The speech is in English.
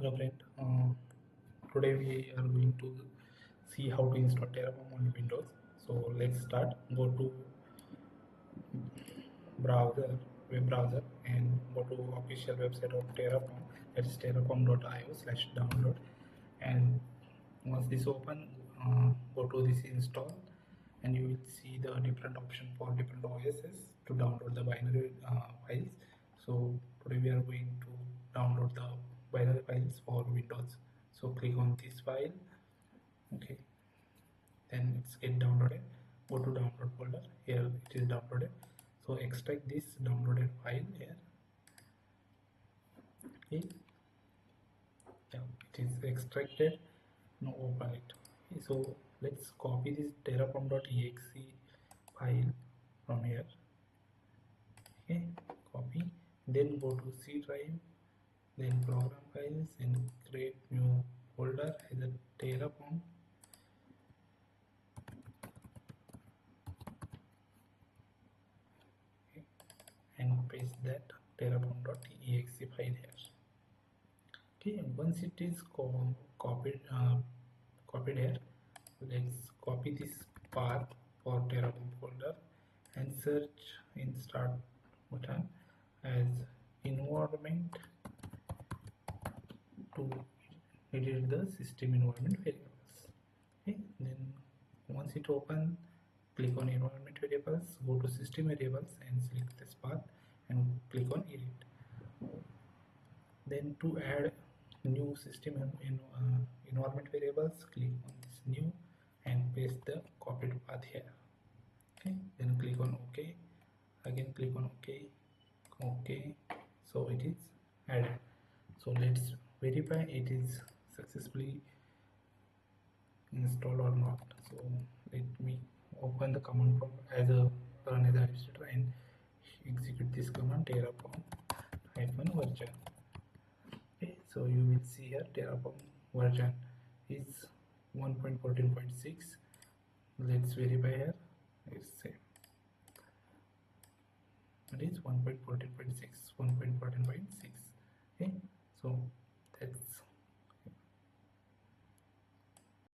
Hello friend, today we are going to see how to install Terraform on Windows. So let's start. Go to web browser, and go to official website of Terraform. That's terraform.io/download. And once this open, go to this install, and you will see the different option for different OSs to download the binary files. So today we are going to download the binary files for Windows. So click on this file. Okay, then it's get downloaded. Go to download folder. Here it is downloaded. So extract this downloaded file here. Okay, yeah, it is extracted. Now open it. Okay, so let's copy this terraform.exe file from here. Okay, copy. Then go to C drive. Then program files and create new folder as a Terraform. Okay, and paste that terraform.exe file here. Okay, and once it is copied here, let's copy this path for Terraform folder and search in start button as environment to edit the system environment variables. Okay, then once it open, click on environment variables, go to system variables and select this path and click on edit. Then to add new system environment variables, click on this new and paste the copied path here. Okay, then click on OK, again click on OK. So it is added. So let's verify it is successfully installed or not. So let me open the command prompt as a run as administrator and execute this command terraform-version. Okay, so you will see here Terraform version is 1.14.6. let's verify here. It's same. It is 1.14.6, 1.14.6. Okay, so that's